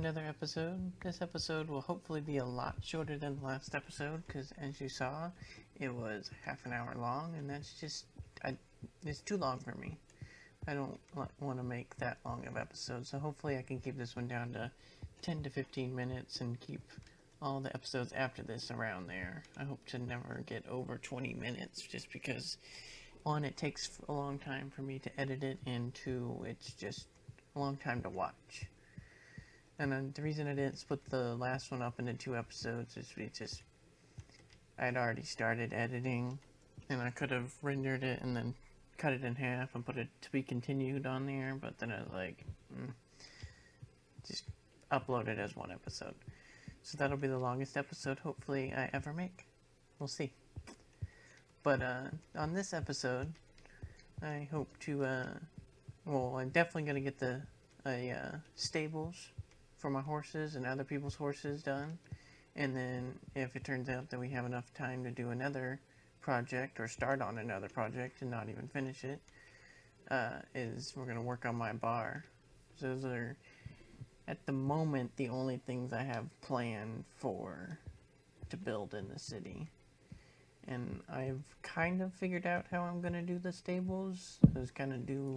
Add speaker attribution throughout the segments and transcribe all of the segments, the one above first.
Speaker 1: another episode. This episode will hopefully be a lot shorter than the last episode because, as you saw, it was half an hour long, and that's just, it's too long for me. I don't want to make that long of episodes, so hopefully I can keep this one down to 10 to 15 minutes and keep all the episodes after this around there. I hope to never get over 20 minutes just because, one, it takes a long time for me to edit it, and two, it's just a long time to watch. And the reason I didn't split the last one up into 2 episodes is I had already started editing, and I could have rendered it and then cut it in half and put it to be continued on there, but then I was like, just upload it as one episode. So that'll be the longest episode hopefully I ever make. We'll see. But on this episode, I hope to, I'm definitely going to get the stables for my horses and other people's horses done. And then if it turns out that we have enough time to do another project or start on another project and not even finish it, we're going to work on my bar. So those are, at the moment, the only things I have planned to build in the city. And I've kind of figured out how I'm going to do the stables. I was going to do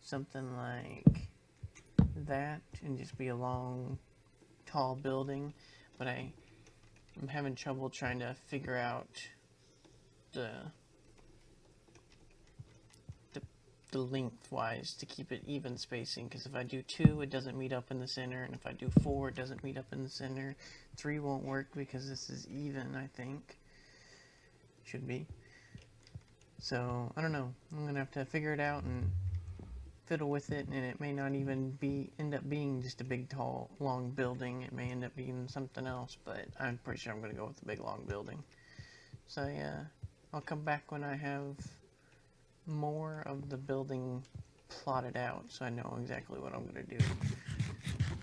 Speaker 1: something like that and just be a long, tall building. But I'm having trouble trying to figure out the lengthwise to keep it even spacing, because if I do 2 it doesn't meet up in the center, and if I do 4 it doesn't meet up in the center. 3 won't work because this is even, I think. Should be. So I don't know, I'm gonna have to figure it out and fiddle with it, and it may not even end up being just a big, tall, long building. It may end up being something else, but I'm pretty sure I'm gonna go with the big, long building. So yeah, I'll come back when I have more of the building plotted out, so I know exactly what I'm going to do.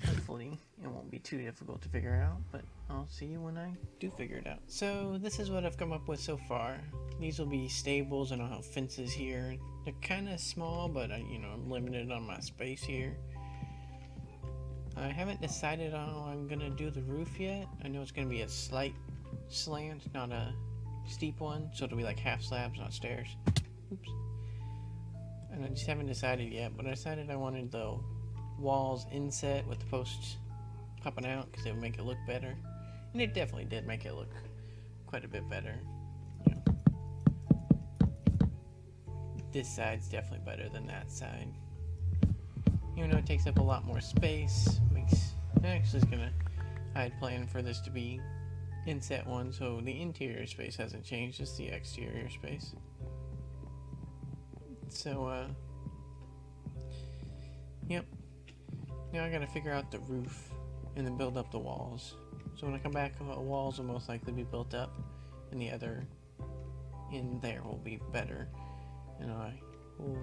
Speaker 1: Hopefully it won't be too difficult to figure out, but I'll see you when I do figure it out. So this is what I've come up with so far. These will be stables, and I'll have fences here. They're kind of small, but I'm limited on my space here. I haven't decided on how I'm going to do the roof yet. I know it's going to be a slight slant, not a steep one, so it'll be like half slabs, not stairs. Oops. And I just haven't decided yet, but I decided I wanted the walls inset with the posts popping out because it would make it look better. And it definitely did make it look quite a bit better. This side's definitely better than that side. Even though it takes up a lot more space, I had planned for this to be inset one, so the interior space hasn't changed, just the exterior space. So, yep. Now I gotta figure out the roof and then build up the walls. So when I come back, the walls will most likely be built up, and the other in there will be better. And I will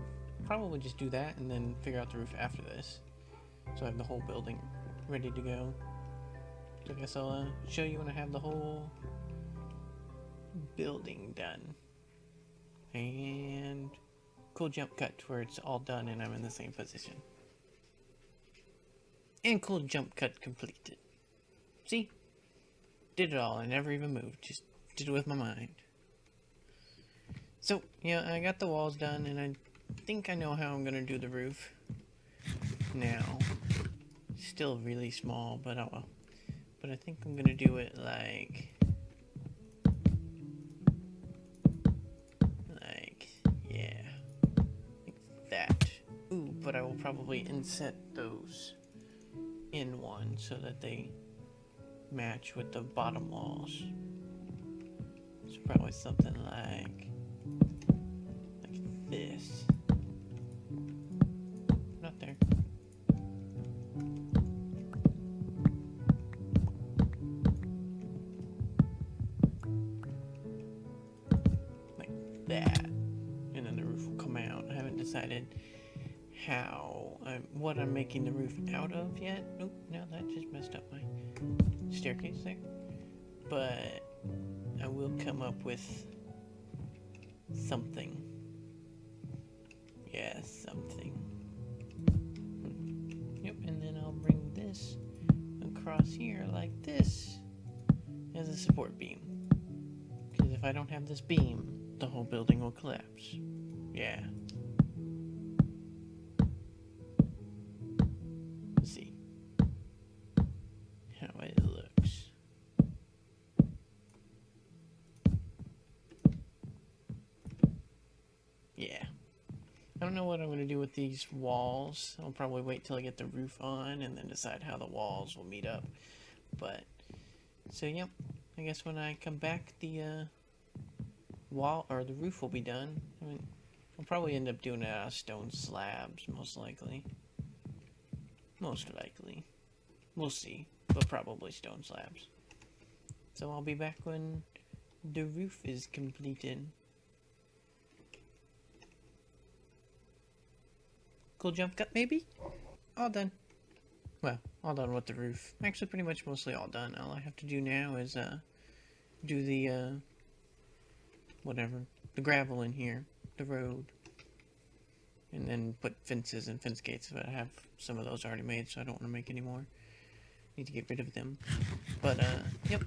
Speaker 1: probably just do that and then figure out the roof after this. So I have the whole building ready to go. So I guess I'll show you when I have the whole building done. And cool jump cut to where it's all done and I'm in the same position. And cool jump cut completed. See? Did it all. I never even moved. Just did it with my mind. So, yeah, I got the walls done, and I think I know how I'm going to do the roof now. Still really small, but oh well. But I think I'm going to do it like, yeah, like that. Ooh, but I will probably inset those in one so that they match with the bottom walls. So probably something like this. Not there. Like that. And then the roof will come out. I haven't decided what I'm making the roof out of yet. Nope, now that just messed up my staircase there. But I will come up with something. Yeah, something. Yep, and then I'll bring this across here like this as a support beam. Because if I don't have this beam, the whole building will collapse. Yeah. Let's see how it looks. Yeah. I don't know what I'm going to do with these walls. I'll probably wait till I get the roof on and then decide how the walls will meet up. But, so yep, I guess when I come back, the wall, or the roof will be done. I mean, I'll probably end up doing it out of stone slabs, most likely. Most likely. We'll see, but probably stone slabs. So I'll be back when the roof is completed. Cool jump cut, maybe? All done. Well, all done with the roof. Actually, pretty much mostly all done. All I have to do now is, do the, whatever, the gravel in here, the road. And then put fences and fence gates, but I have some of those already made, so I don't want to make any more. Need to get rid of them. But, yep.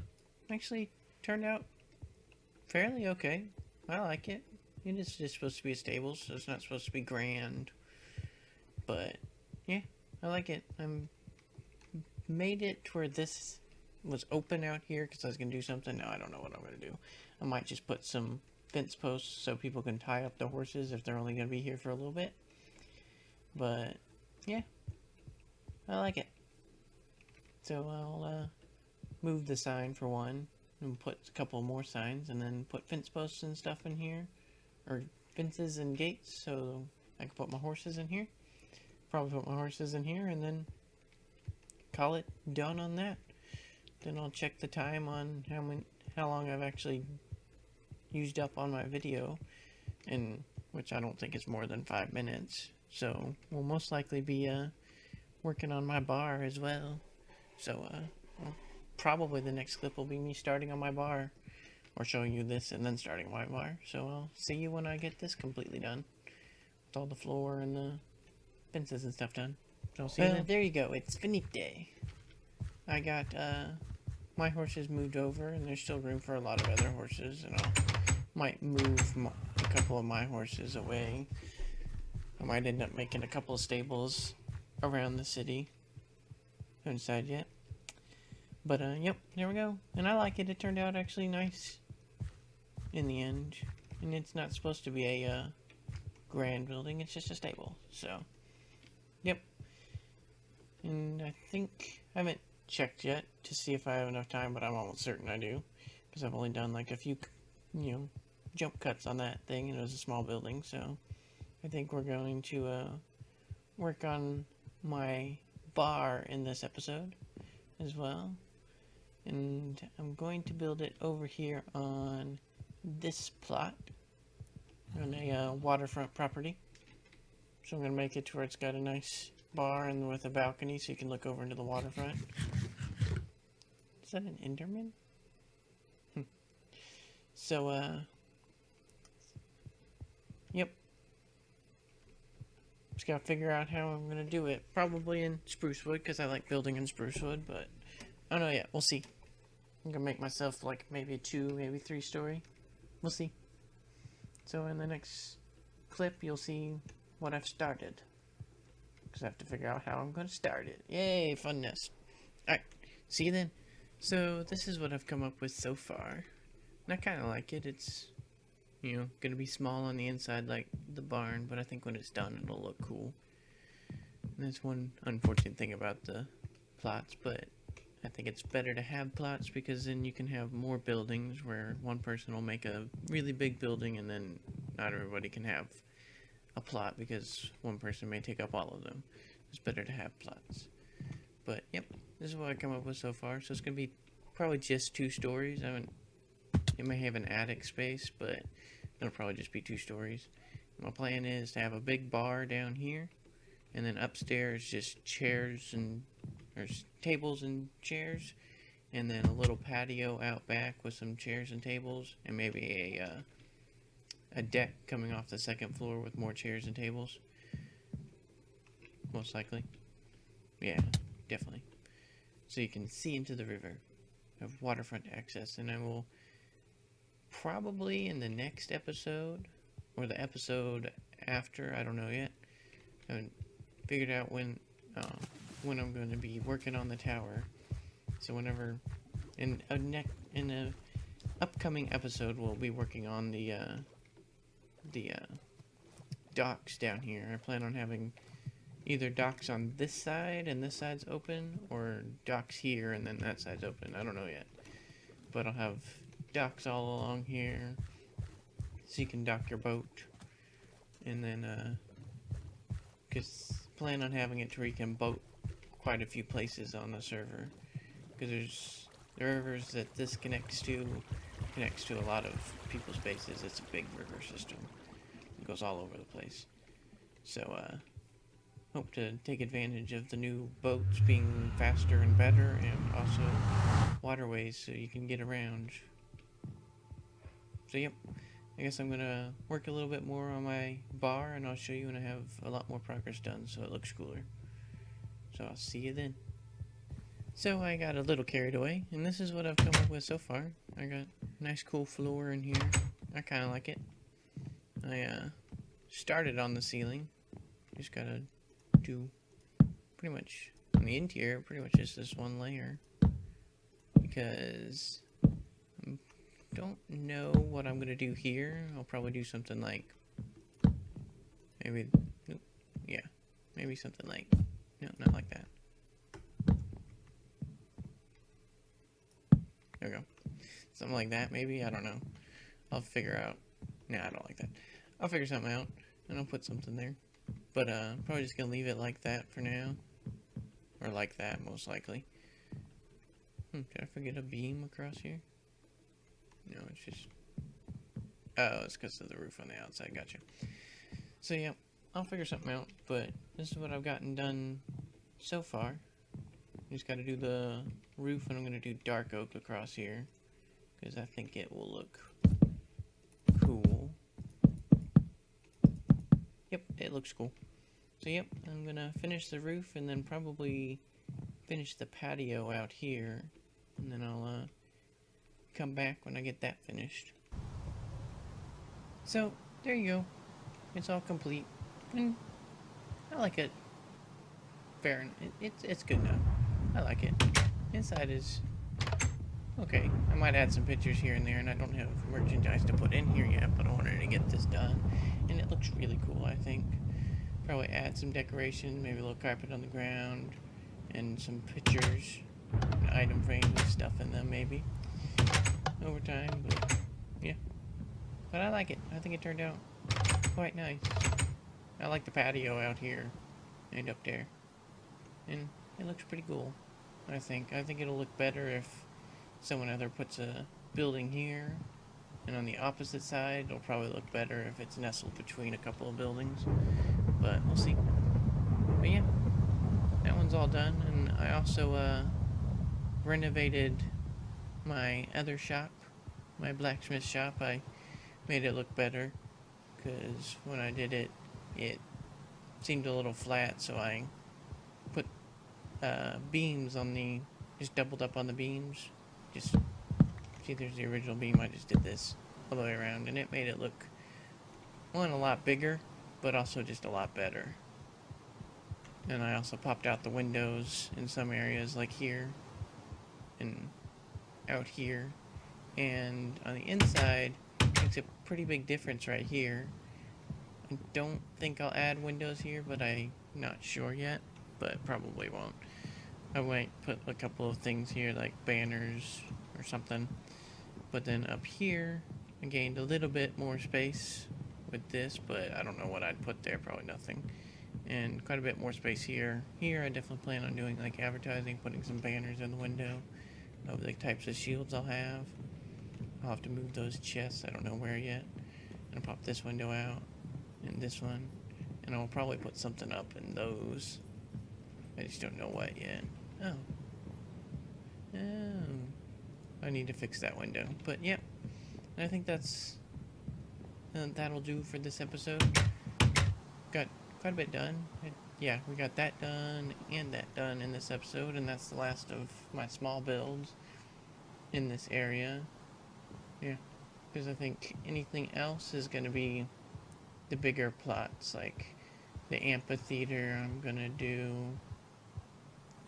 Speaker 1: Actually, turned out fairly okay. I like it. It is just supposed to be a stable, so it's not supposed to be grand. But, yeah, I like it. I'm made it to where this was open out here because I was going to do something. Now I don't know what I'm going to do. I might just put some fence posts so people can tie up the horses if they're only going to be here for a little bit. But, yeah, I like it. So I'll move the sign for one and put a couple more signs and then put fence posts and stuff in here. Or fences and gates so I can put my horses in here. Probably put my horses in here and then call it done on that. Then I'll check the time on how long I've actually used up on my video, and which I don't think is more than 5 minutes. So we'll most likely be working on my bar as well. So probably the next clip will be me starting on my bar, or showing you this and then starting my bar. So I'll see you when I get this completely done with all the floor and the fences and stuff done. So I'll see you then. There you go. It's finite. I got my horses moved over, and there's still room for a lot of other horses, and might move a couple of my horses away. I might end up making a couple of stables around the city. Haven't decided yet. But, yep, there we go. And I like it. It turned out actually nice in the end. And it's not supposed to be a grand building. It's just a stable. So, yep. And I think I haven't checked yet to see if I have enough time, but I'm almost certain I do. Because I've only done like a few, jump cuts on that thing, and it was a small building. So, I think we're going to work on my bar in this episode as well. And I'm going to build it over here on this plot on a waterfront property. So I'm going to make it to where it's got a nice bar and with a balcony so you can look over into the waterfront. Is that an Enderman? So, yep. Just gotta figure out how I'm gonna do it. Probably in spruce wood, because I like building in spruce wood, but I don't know yet. We'll see. I'm gonna make myself like maybe a 2, maybe 3 story. We'll see. So in the next clip, you'll see what I've started. Because I have to figure out how I'm gonna start it. Yay, funness. Alright, see you then. So this is what I've come up with so far. And I kind of like it. It's, gonna be small on the inside like the barn, but I think when it's done it'll look cool. And that's one unfortunate thing about the plots, but I think it's better to have plots because then you can have more buildings where one person will make a really big building and then not everybody can have a plot because one person may take up all of them. It's better to have plots. But yep, this is what I've come up with so far. So it's gonna be probably just 2 stories. It may have an attic space, but it'll probably just be 2 stories. My plan is to have a big bar down here, and then upstairs just chairs and tables and chairs, and then a little patio out back with some chairs and tables, and maybe a deck coming off the 2nd floor with more chairs and tables. Most likely. Yeah, definitely. so you can see into the river. Have waterfront access, and I will probably in the next episode or the episode after, I don't know yet. I haven't figured out when I'm going to be working on the tower. So whenever in a upcoming episode, we'll be working on the docks down here. I plan on having either docks on this side and this side's open, or docks here and then that side's open. I don't know yet. But I'll have docks all along here, so you can dock your boat. And then, plan on having it to where you can boat quite a few places on the server. Because there's the rivers that this connects to a lot of people's bases. It's a big river system. It goes all over the place. So, hope to take advantage of the new boats being faster and better, and also waterways so you can get around. So, yep. I guess I'm gonna work a little bit more on my bar, and I'll show you when I have a lot more progress done so it looks cooler. So I'll see you then. So I got a little carried away, and this is what I've come up with so far. I got a nice cool floor in here. I kind of like it. I started on the ceiling. Just gotta do pretty much on the interior, pretty much just this one layer, because I don't know what I'm gonna do here. I'll probably do something like maybe something like, no, not like that. There we go. Something like that, maybe. I don't know. I'll figure out. Nah, I don't like that. I'll figure something out, and I'll put something there. But I'm probably just gonna leave it like that for now. Or like that, most likely. Did I forget a beam across here? No, it's just... Oh, it's because of the roof on the outside. Gotcha. So, yeah, I'll figure something out. But this is what I've gotten done so far. Just gotta do the roof, and I'm gonna do dark oak across here, because I think it will look cool. Yep, it looks cool. So yep, I'm gonna finish the roof and then probably finish the patio out here, and then I'll come back when I get that finished. So there you go. It's all complete, and I like it. Fair, it's good enough. I like it. Inside is okay. I might add some pictures here and there, and I don't have merchandise to put in here yet, but I wanted to get this done, and it looks really cool, I think. Probably add some decoration, maybe a little carpet on the ground, and some pictures, and item frames and stuff in them, maybe, over time, but yeah. But I like it. I think it turned out quite nice. I like the patio out here and up there, and it looks pretty cool, I think. I think it'll look better if someone either puts a building here, and on the opposite side, it'll probably look better if it's nestled between a couple of buildings. But we'll see. But yeah, that one's all done, and I also renovated my other shop, my blacksmith shop. I made it look better, because when I did it, it seemed a little flat, so I put beams on the, just doubled up on the beams. Just, see, there's the original beam. I just did this all the way around, and it made it look, one, a lot bigger, but also just a lot better. And I also popped out the windows in some areas, like here and out here. And on the inside, makes a pretty big difference right here. I don't think I'll add windows here, but I'm not sure yet, but probably won't. I might put a couple of things here, like banners or something. But then up here, I gained a little bit more space with this, but I don't know what I'd put there, probably nothing. And quite a bit more space here. Here I definitely plan on doing like advertising, putting some banners in the window of the types of shields I'll have. I'll have to move those chests, I don't know where yet. And I'll pop this window out, and this one. And I'll probably put something up in those. I just don't know what yet. Oh. I need to fix that window. But yep, I think that'll do for this episode. Got quite a bit done. I yeah, we got that done and that done in this episode, and that's the last of my small builds in this area. Yeah, because I think anything else is going to be the bigger plots, like the amphitheater I'm going to do.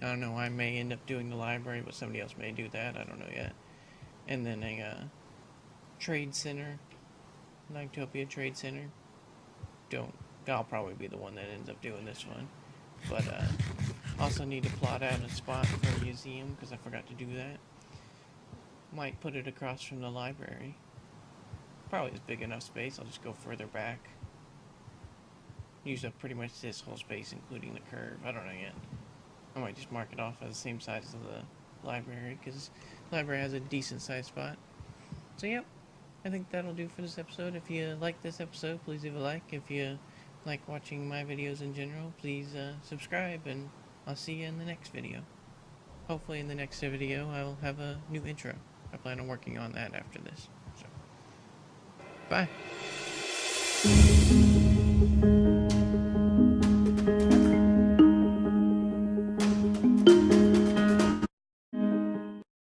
Speaker 1: I don't know, I may end up doing the library, but somebody else may do that, I don't know yet. And then a trade center, Lagtopia Trade Center. I'll probably be the one that ends up doing this one. But also need to plot out a spot for a museum, because I forgot to do that. Might put it across from the library. Probably is big enough space, I'll just go further back. Use up pretty much this whole space, including the curve. I don't know yet. I might just mark it off as the same size as the library, because the library has a decent sized spot. So yep, I think that'll do for this episode. If you like this episode, please leave a like. If you like watching my videos in general, please subscribe, and I'll see you in the next video. Hopefully in the next video I'll have a new intro. I plan on working on that after this. So, bye.